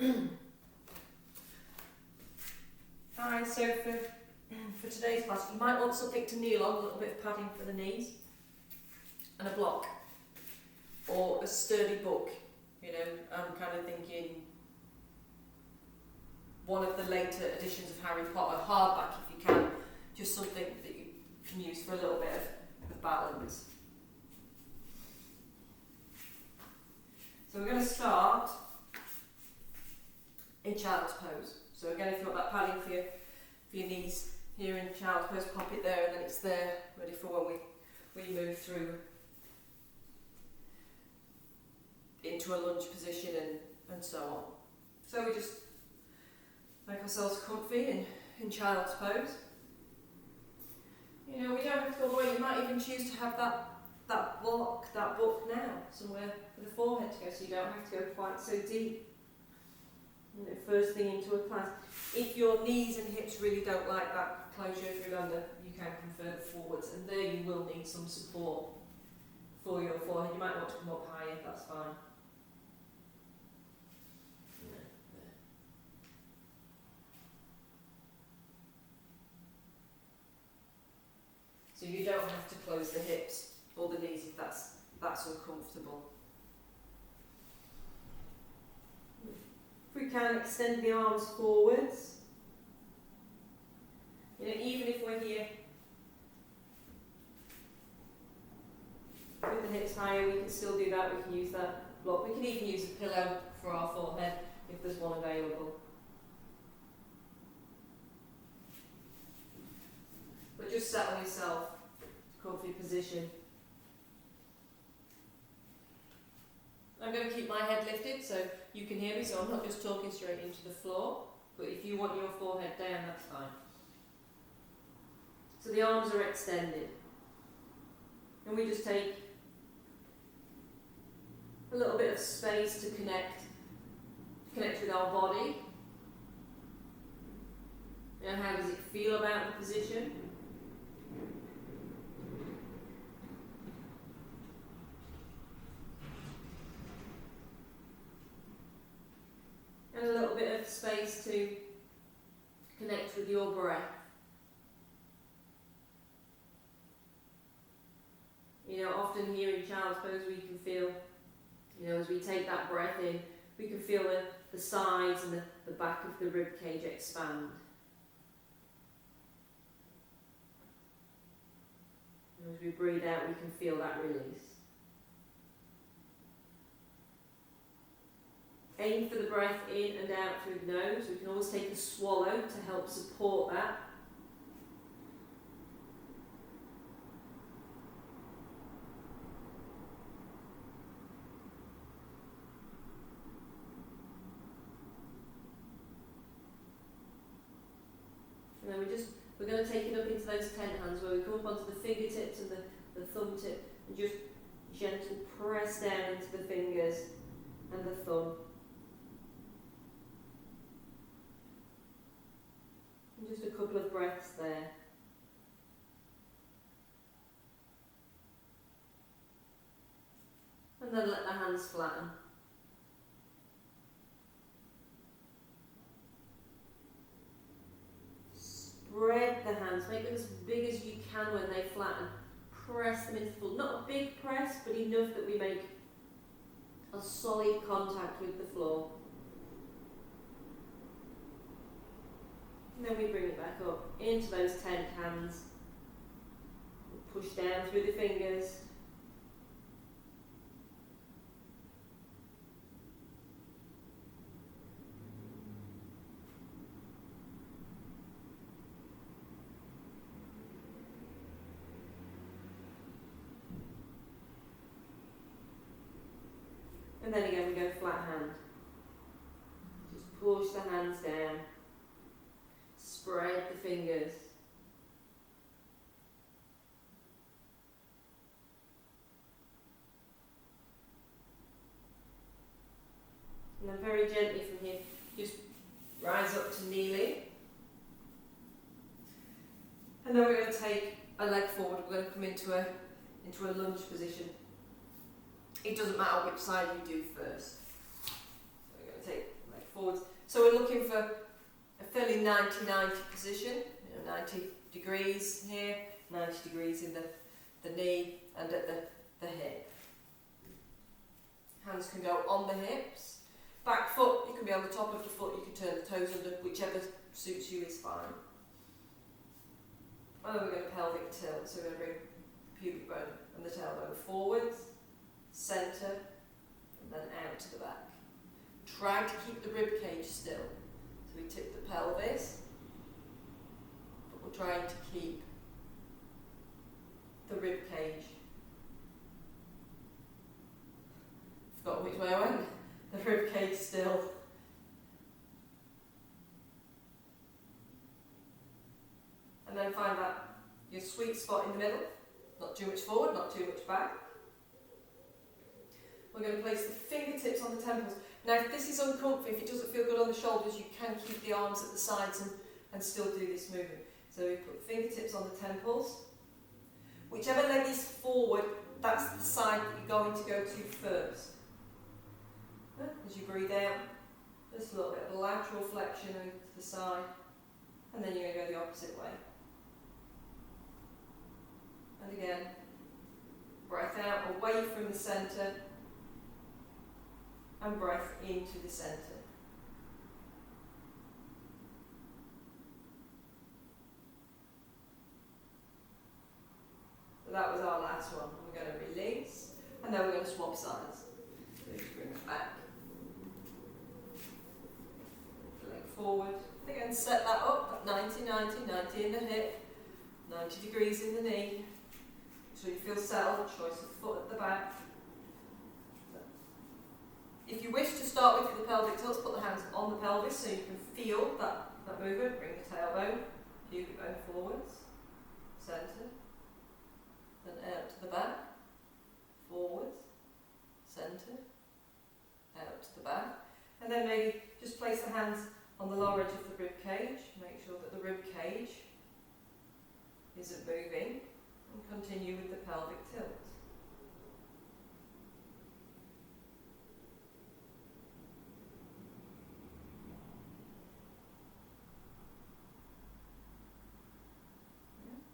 Hi, so for today's class, you might want something to kneel on, a little bit of padding for the knees, and a block, or a sturdy book. You know, I'm kind of thinking one of the later editions of Harry Potter, hardback if you can, just something that you can use for a little bit of balance. So we're going to start in child's pose. So again, if you've got that padding for your knees here in child's pose, pop it there, and then it's there ready for when we move through into a lunge position and so on. So we just make ourselves comfy in child's pose. You know, we don't have to go away. You might even choose to have that book now, somewhere for the forehead to go, so you don't have to go quite so deep. You know, first thing into a class. If your knees and hips really don't like that closure, if you remember, you can come further forwards, and there you will need some support for your forehead. You might want to come up higher, that's fine. So you don't have to close the hips or the knees if that's uncomfortable. If we can, extend the arms forwards. You know, even if we're here with the hips higher, we can still do that. We can use that block. We can even use a pillow for our forehead if there's one available. But just settle yourself, comfy position. I'm going to keep my head lifted so you can hear me, so I'm not just talking straight into the floor, but if you want your forehead down, that's fine. So the arms are extended. And we just take a little bit of space to connect with our body. And how does it feel about the position? And a little bit of space to connect with your breath. You know, often here in child's pose we can feel, you know, as we take that breath in, we can feel the sides and the back of the rib cage expand. And as we breathe out, we can feel that release. Aim for the breath in and out through the nose. We can always take a swallow to help support that. And then we're going to take it up into those tent hands where we come up onto the fingertips and the thumb tip and just gently press down into the fingers and the thumb. And just a couple of breaths there. And then let the hands flatten. Spread the hands, make them as big as you can when they flatten. Press them into the floor. Not a big press, but enough that we make a solid contact with the floor. And then we bring it back up into those tent hands. Push down through the fingers. And then again we go flat hand. Just push the hands down. Spread the fingers. And then very gently from here, just rise up to kneeling. And then we're going to take a leg forward. We're going to come into a lunge position. It doesn't matter which side you do first. So we're going to take a leg forwards. So we're looking for a fairly 90-90 position, 90 degrees here, 90 degrees in the knee and at the hip. Hands can go on the hips. Back foot, you can be on the top of the foot, you can turn the toes under, whichever suits you is fine. And then we're going to pelvic tilt, so we're going to bring the pubic bone and the tailbone forwards, centre, and then out to the back. Try to keep the rib cage still. So we tip the pelvis, but we're trying to keep the rib cage. Forgot which way I went. The rib cage still. And then find your sweet spot in the middle. Not too much forward, not too much back. We're going to place the fingertips on the temples. Now if this is uncomfy, if it doesn't feel good on the shoulders, you can keep the arms at the sides and still do this movement. So we put the fingertips on the temples. Whichever leg is forward, that's the side that you're going to go to first. As you breathe out, just a little bit of lateral flexion over to the side, and then you're going to go the opposite way. And again, breath out away from the centre, and breath into the centre. So that was our last one. We're going to release, and then we're going to swap sides. So just bring it back. Leg forward. Again, set that up at 90, 90, 90 in the hip, 90 degrees in the knee. So you feel settled, choice of foot at the back. If you wish to start with the pelvic tilts, put the hands on the pelvis so you can feel that movement. Bring the tailbone, pubic bone forwards, centre, then out to the back, forwards, centre, out to the back. And then maybe just place the hands on the lower edge of the rib cage. Make sure that the rib cage isn't moving. And continue with the pelvic tilt.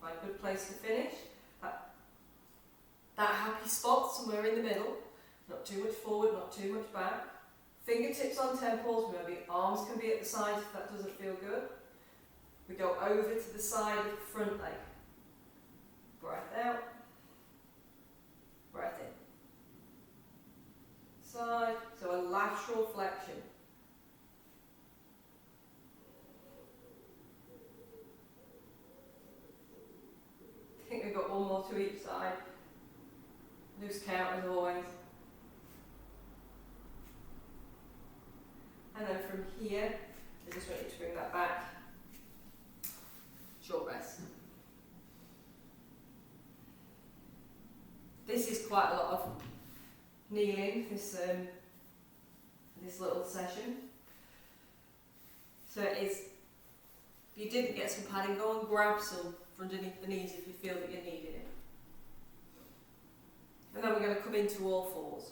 Find a good place to finish. That happy spot somewhere in the middle. Not too much forward, not too much back. Fingertips on temples, maybe arms can be at the sides if that doesn't feel good. We go over to the side of the front leg. Breath out. Breath in. Side, so a lateral flexion. I think we've got one more to each side. Loose count as always. And then from here, I just want you to bring that back. Short rest. This is quite a lot of kneeling, this little session. So it is, if you didn't get some padding, go and grab some from underneath the knees if you feel that you're needing it. And then we're going to come into all fours.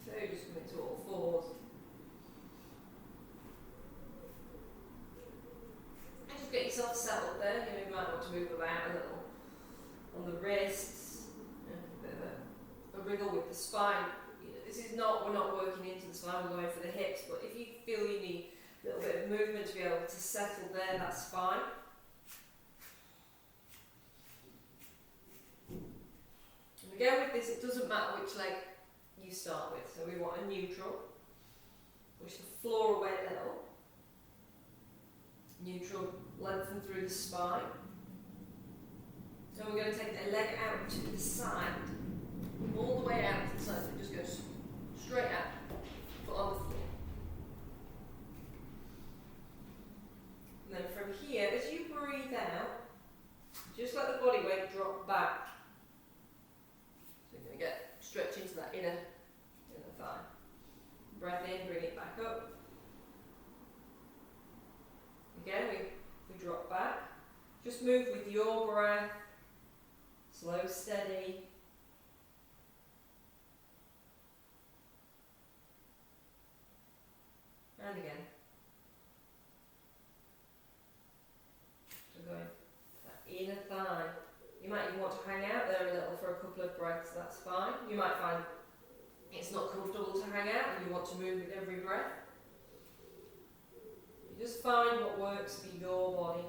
So just come into all fours. And just get yourself settled there. You might want to move about a little on the wrists. A bit of a wriggle with the spine. This is not, we're not working into the spine, we're going for the hips, but if you feel you need a little bit of movement to be able to settle there, that's fine. And again with this, it doesn't matter which leg you start with, so we want a neutral. Push the floor away a little. Neutral, lengthen through the spine. So we're going to take the leg out to the side, all the way out to the side, so it just goes straight out, foot on the floor. And then from here, as you breathe out, just let the body weight drop back. So you're going to get stretch into that inner thigh. Breath in, bring it back up. Again, we drop back. Just move with your breath, slow, steady. again. So going that inner thigh. You might even want to hang out there a little for a couple of breaths, that's fine. You might find it's not comfortable to hang out and you want to move with every breath. You just find what works for your body.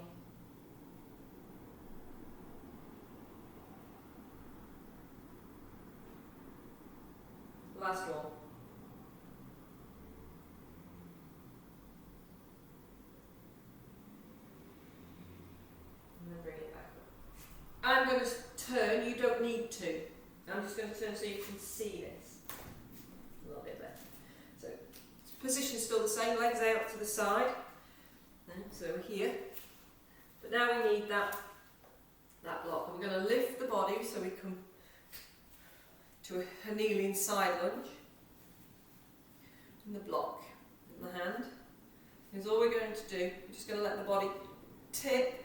Last one. And then bring it back up. I'm going to turn, you don't need to. I'm just going to turn so you can see this a little bit better. So, position is still the same, legs out to the side. So here. But now we need that block. We're going to lift the body so we come to a kneeling side lunge. And the block in the hand. Is all we're going to do. We're just going to let the body tip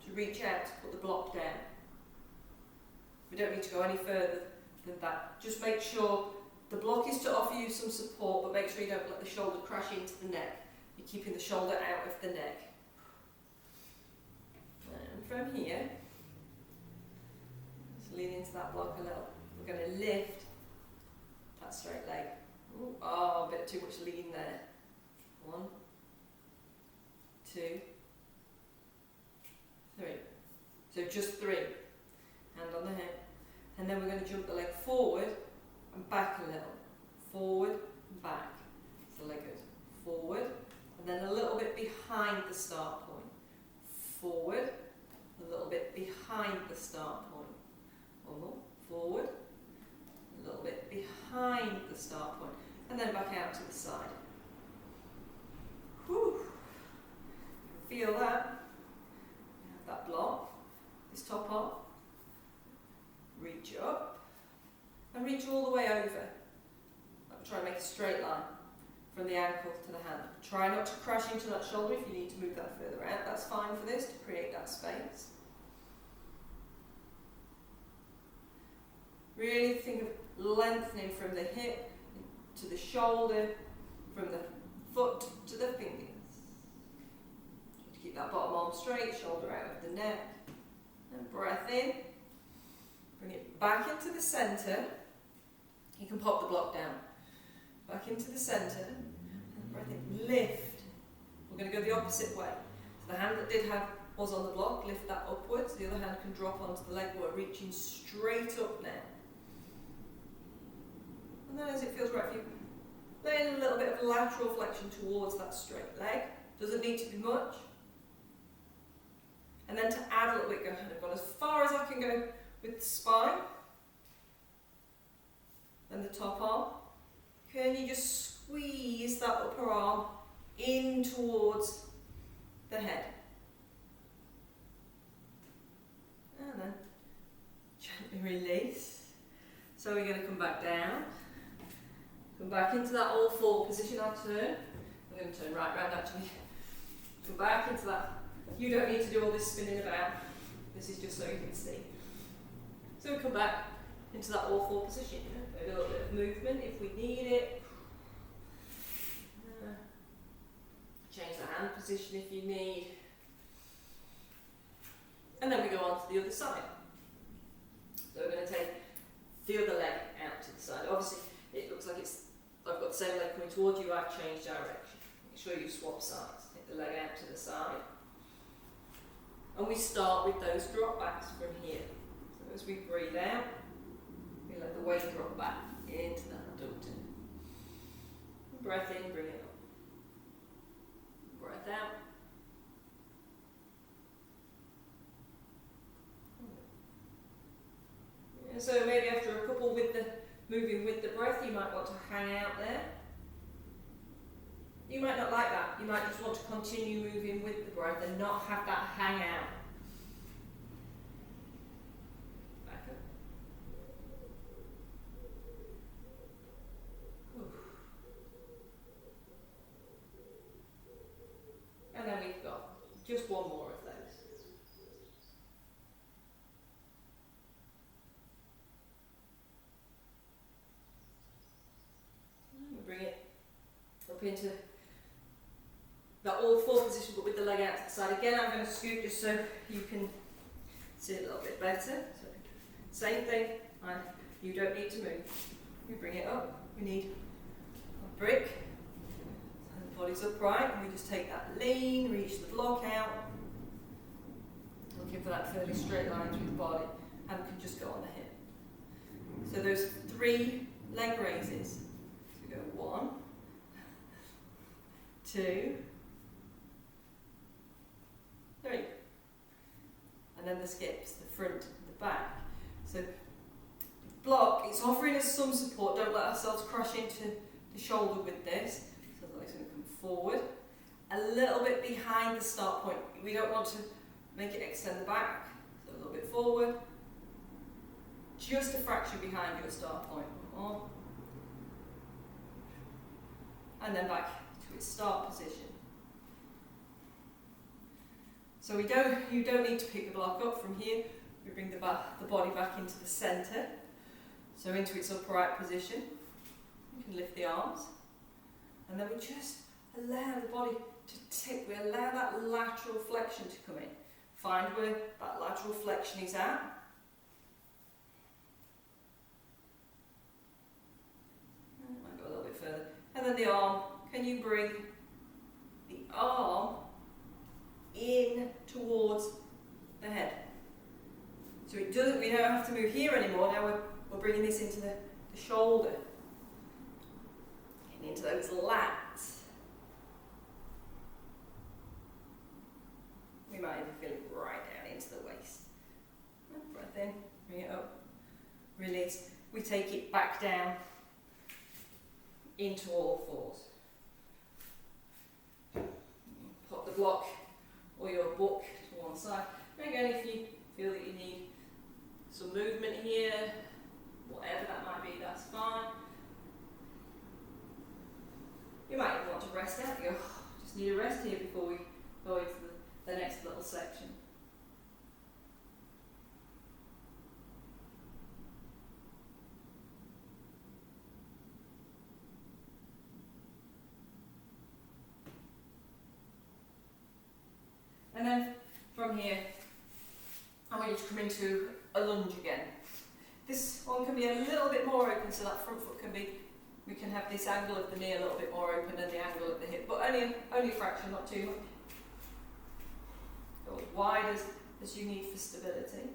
to reach out to put the block down. We don't need to go any further than that. Just make sure the block is to offer you some support, but make sure you don't let the shoulder crash into the neck. You're keeping the shoulder out of the neck. And from here, just lean into that block a little. We're going to lift that straight leg. Ooh, oh, a bit too much lean there. 1, 2, 3. So just 3. Hand on the hip. And then we're going to jump the leg forward and back a little. Forward and back. So the leg goes forward and then a little bit behind the start point. Forward, a little bit behind the start point. One more. Forward, a little bit behind the start point. And then back out to the side. Whew. Feel that. You have that block. This top arm. Reach up. And reach all the way over. Try and make a straight line from the ankle to the hand. Try not to crash into that shoulder. If you need to move that further out, that's fine for this, to create that space. Really think of lengthening from the hip to the shoulder, from the foot to the fingers. To keep that bottom arm straight, shoulder out of the neck. And breath in. Bring it back into the centre. You can pop the block down. Back into the centre. And breath in. Lift. We're going to go the opposite way. So the hand that was on the block, lift that upwards. The other hand can drop onto the leg. We're reaching straight up now. And then as it feels right for you, laying a little bit of lateral flexion towards that straight leg. Doesn't need to be much. And then to add a little bit, I've gone as far as I can go with the spine. And the top arm. Can you just squeeze that upper arm in towards the head? And then gently release. So we're going to come back down. Come back into that all four position. I turn. I'm going to turn right round actually. Come back into that. You don't need to do all this spinning about. This is just so you can see. So we come back into that all four position. A little bit of movement if we need it. Change the hand position if you need. And then we go on to the other side. So we're going to take the other leg out to the side. Obviously, it looks like I've got the same leg coming towards you, I've changed direction. Make sure you swap sides. Take the leg out to the side. And we start with those drop backs from here. So as we breathe out, we let the weight drop back into that abdomen. Breath in, bring it up. Breath out. And so maybe after a couple moving with the breath, you might want to hang out there. You might not like that. You might just want to continue moving with the breath and not have that hang out. Back up. And then we've got just one more of those. And we bring it up come into that all four position, but with the leg out to the side. Again, I'm going to scoot just so you can see it a little bit better. So, same thing, and you don't need to move. We bring it up, we need a brick, so the body's upright, and we just take that lean, reach the block out, looking for that fairly straight line through the body, and we can just go on the hip. So those 3 leg raises. So we go 1, 2, 3. And then the skips, the front and the back. So block, it's offering us some support. Don't let ourselves crash into the shoulder with this. So the leg's going to come forward. A little bit behind the start point. We don't want to make it extend the back. So a little bit forward. Just a fraction behind your start point. On. And then back to its start position. So you don't need to pick the block up from here. We bring the body back into the centre. So into its upright position. You can lift the arms. And then we just allow the body to tip. We allow that lateral flexion to come in. Find where that lateral flexion is at. Might go a little bit further. And then the arm. Can you bring the arm in towards the head? So it doesn't. We don't have to move here anymore. Now we're bringing this into the shoulder. Getting into those lats. We might even feel it right down into the waist. Breath in, bring it up, release. We take it back down into all fours. Pop the block or your book to one side. And again, if you feel that you need some movement here, whatever that might be, that's fine. You might even want to rest out. You go, just need a rest here before we go into the next little section. And then from here, I want you to come into a lunge again. This one can be a little bit more open, so that front foot can be, we can have this angle of the knee a little bit more open and the angle of the hip, but only a fraction, not too much. Go as wide as you need for stability.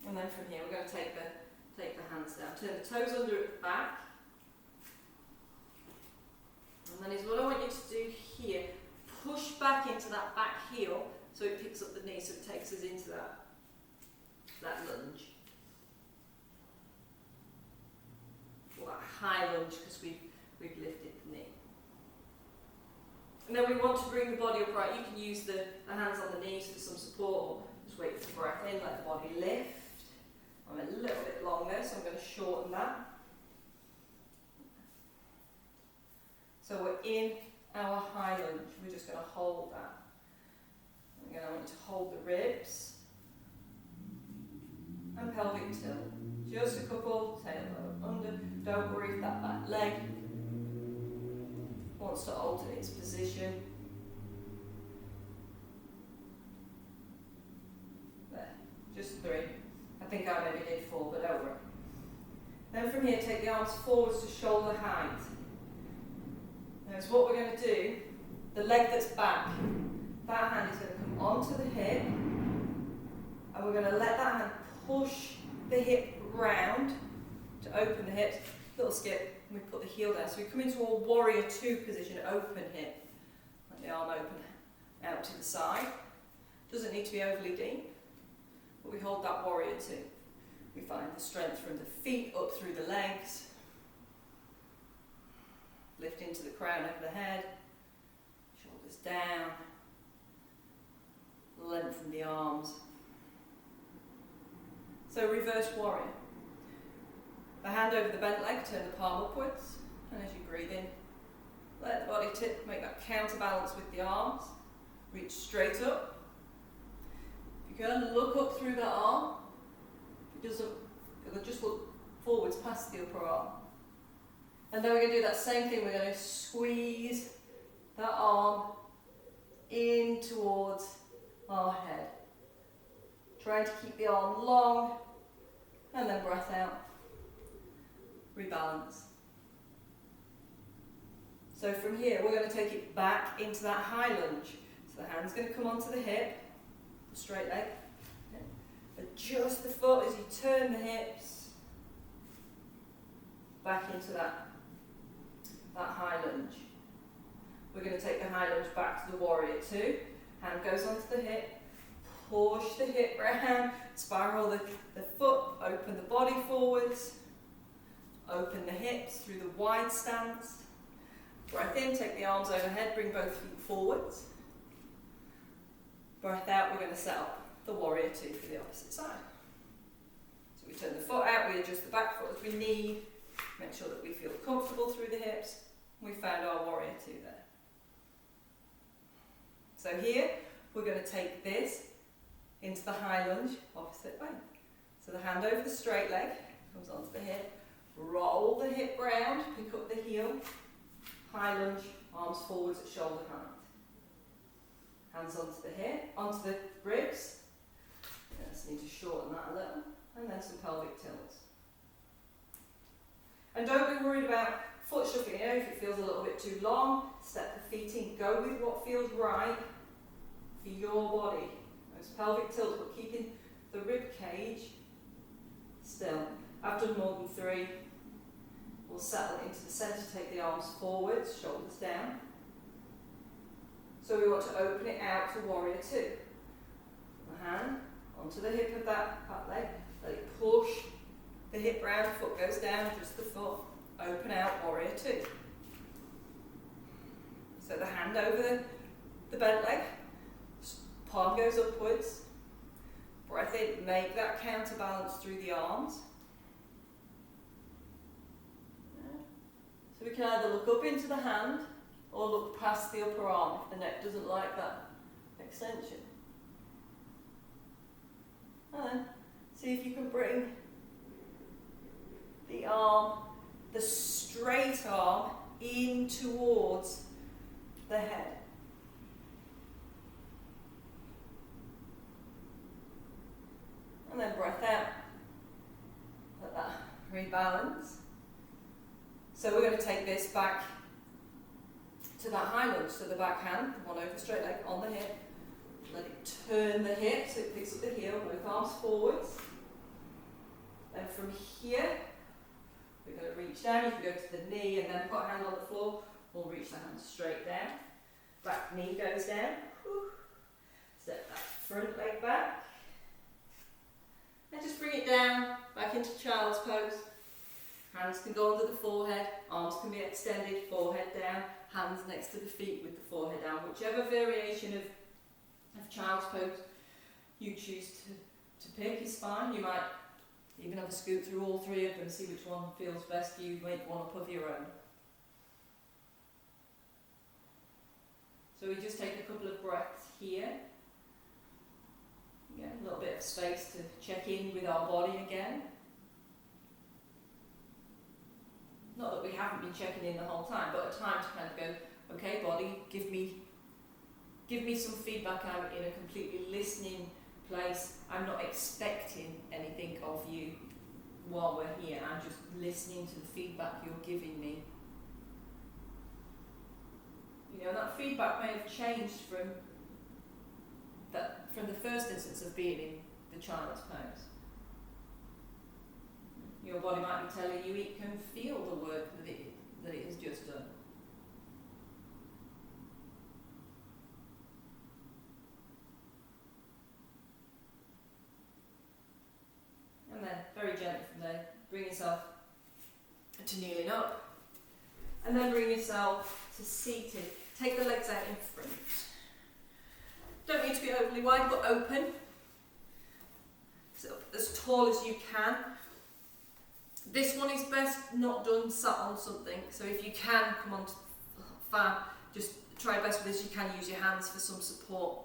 And then from here, we're going to take the hands down. Turn the toes under at the back. And then is what I want you to do here. Push back into that back heel so it picks up the knee, so it takes us into that lunge. Or that high lunge, because we've lifted the knee. And then we want to bring the body upright. You can use the hands on the knees for some support, or just wait for the breath in, let the body lift. I'm a little bit long there, so I'm going to shorten that. So we're in our high lunge. We're just going to hold that. Again, I want you to hold the ribs and pelvic tilt. Just a couple, tailbone under. Don't worry if that back leg wants to alter its position. There, just 3. I think I maybe did 4, but don't worry. Then from here, take the arms forwards to shoulder height. Now, so what we're going to do, the leg that's back, that hand is going to come onto the hip, and we're going to let that hand push the hip round to open the hips. Little skip, and we put the heel down. So we come into a warrior 2 position, open hip. Let the arm open out to the side. Doesn't need to be overly deep, but we hold that warrior 2. We find the strength from the feet up through the legs. Lift into the crown of the head, shoulders down, lengthen the arms. So reverse warrior. The hand over the bent leg, turn the palm upwards, and as you breathe in, let the body tip, make that counterbalance with the arms. Reach straight up. If you're going to look up through that arm, if it doesn't, it'll just look forwards past the upper arm. And then we're going to do that same thing. We're going to squeeze that arm in towards our head. Trying to keep the arm long, and then breath out. Rebalance. So from here, we're going to take it back into that high lunge. So the hand's going to come onto the hip, the straight leg. Adjust the foot as you turn the hips back into that high lunge. We're going to take the high lunge back to the warrior two. Hand goes onto the hip, push the hip round, spiral the foot, open the body forwards, open the hips through the wide stance. Breath in, take the arms overhead, bring both feet forwards. Breath out, we're going to set up the warrior two for the opposite side. So we turn the foot out, we adjust the back foot as we need, make sure that we feel comfortable through the hips. We found our warrior two there. So here, we're going to take this into the high lunge, opposite way. So the hand over the straight leg, comes onto the hip, roll the hip round, pick up the heel, high lunge, arms forwards at shoulder height. Hands onto the hip, onto the ribs. Just need to shorten that a little, and then some pelvic tilts. And don't be worried about foot shuffling. You know, if it feels a little bit too long, step the feet in. Go with what feels right for your body. Those pelvic tilts, but keeping the rib cage still. I've done more than 3. We'll settle into the centre, take the arms forwards, shoulders down. So we want to open it out to warrior two. The hand onto the hip of that leg, let it push the hip round, foot goes down, just the foot, open out, warrior two. So the hand over the bent leg, palm goes upwards, breath in, make that counterbalance through the arms. So we can either look up into the hand or look past the upper arm if the neck doesn't like that extension. And then see if you can bring the arm, the straight arm, in towards the head. And then breath out. Let that rebalance. So we're going to take this back to that high lunge. So the back hand, one over the straight leg, on the hip. Let it turn the hip so it picks up the heel, both arms forwards. Then from here, we're going to reach down. You can go to the knee and then put a hand on the floor. We'll reach the hand straight down. Back knee goes down. Step that front leg back. And just bring it down, back into child's pose. Hands can go under the forehead, arms can be extended, forehead down, hands next to the feet with the forehead down. Whichever variation of child's pose you choose to pick is fine. You might even have a scoot through all 3 of them, see which one feels best. You make one up of your own. So we just take a couple of breaths here. Get a little bit of space to check in with our body again. Not that we haven't been checking in the whole time, but a time to kind of go, okay, body, give me some feedback. I'm in a completely listening place. I'm not expecting anything of you while we're here. I'm just listening to the feedback you're giving me. You know, that feedback may have changed from the first instance of being in the child's pose. Your body might be telling you it can feel the work that it has just done. And then, very gently from there, bring yourself to kneeling up. And then bring yourself to seated. Take the legs out in front. Don't need to be overly wide, but open. Sit up as tall as you can. This one is best not done sat on something, so if you can come on far, just try best with this. You can use your hands for some support.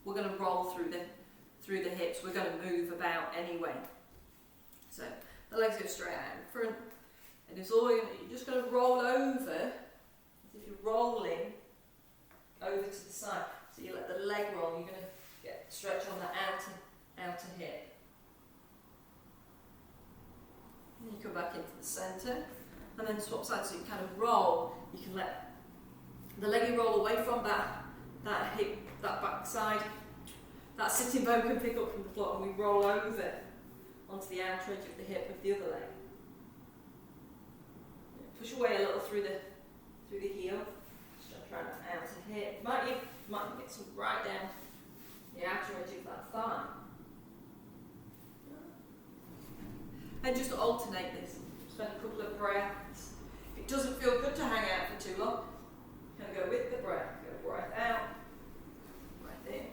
We're going to roll through the hips. We're going to move about anyway. So the legs go straight out in front, And it's all you're just going to roll over, as if you're rolling over to the side. So you let the leg roll, you're going to get stretch on the outer hip. And you come back into the centre, and then swap sides, so you kind of roll. You can let the leggy roll away from that hip, that back side. That sitting bone can pick up from the floor, and we roll over onto the outer edge of the hip of the other leg. Push away a little through the heel. Stretch around that outer hip. Might get some right down the outer edge of that thigh. And just alternate this. Spend a couple of breaths. If it doesn't feel good to hang out for too long, kind of go with the breath. Go breath out, breath in,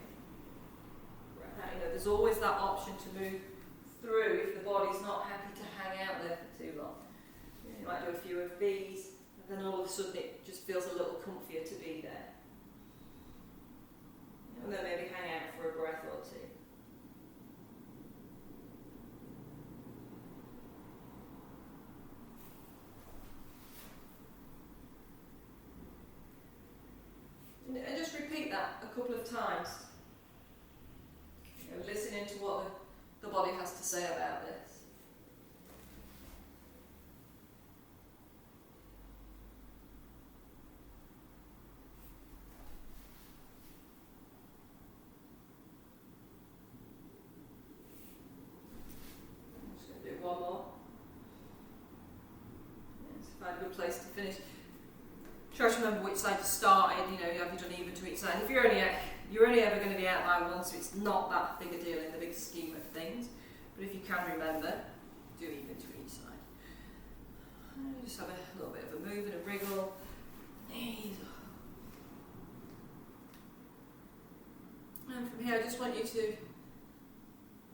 breath out. You know, there's always that option to move through if the body's not happy to hang out there for too long. You might do a few of these, and then all of a sudden it just feels a little comfier to be there. And then maybe hang out for a breath or two. And just repeat that a couple of times. You know, listening to what the body has to say about this. I'm just going to do one more. It's a good place to finish. Try to remember which side you started. You know, have you done even to each side? If you're only ever going to be out by one, so it's not that big a deal in the big scheme of things. But if you can remember, do even to each side. And just have a little bit of a move and a wriggle. Knees. And from here, I just want you to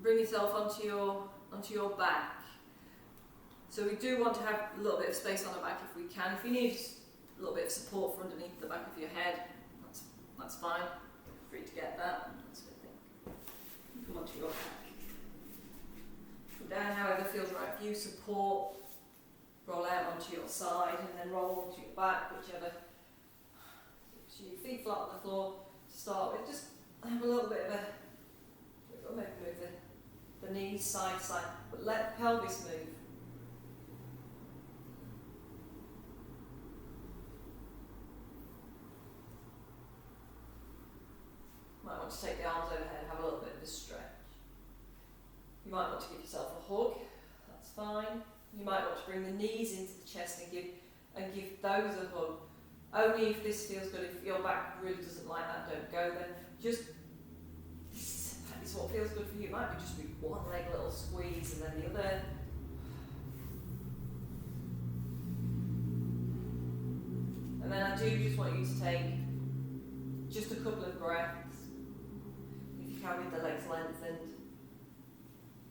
bring yourself onto your back. So we do want to have a little bit of space on the back if we can. If you need a little bit of support for underneath the back of your head, that's fine. Feel free to get that. That's a good thing. Come onto your back. Come down however feels right for you. Support. Roll out onto your side and then roll onto your back, whichever. So your feet flat on the floor to start with. Just have a little bit of a maybe move the knees side to side, but let the pelvis move. Might want to take the arms overhead and have a little bit of a stretch. You might want to give yourself a hug, that's fine. You might want to bring the knees into the chest and give those a hug. Only if this feels good. If your back really doesn't like that, don't go then. Just, it's what feels good for you. It might be just be one leg little squeeze and then the other. And then I do just want you to take just a couple of breaths. If you can, with the legs lengthened.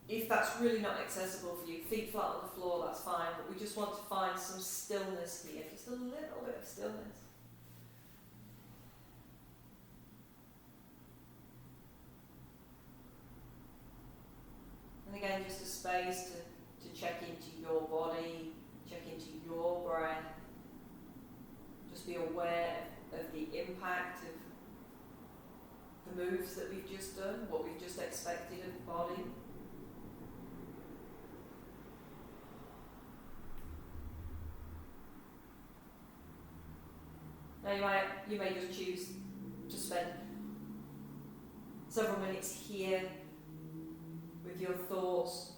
If that's really not accessible for you, feet flat on the floor, that's fine, but we just want to find some stillness here, just a little bit of stillness. And again, just a space to check into your body, check into your breath. Just be aware of the impact of the moves that we've just done, what we've just expected of the body. Now you may just choose to spend several minutes here with your thoughts,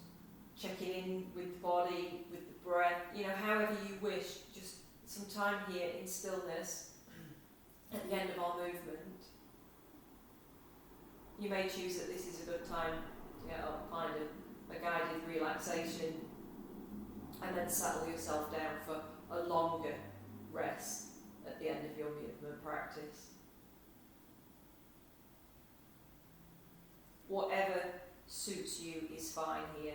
checking in with the body, with the breath, however you wish, just some time here in stillness at the end of our movement. You may choose that this is a good time to get up, find a guided relaxation, and then settle yourself down for a longer rest at the end of your movement practice. Whatever suits you is fine here.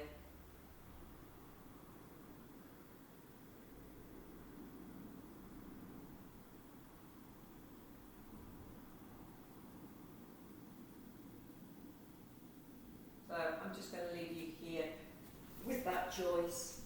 So I'm just going to leave you here with that choice.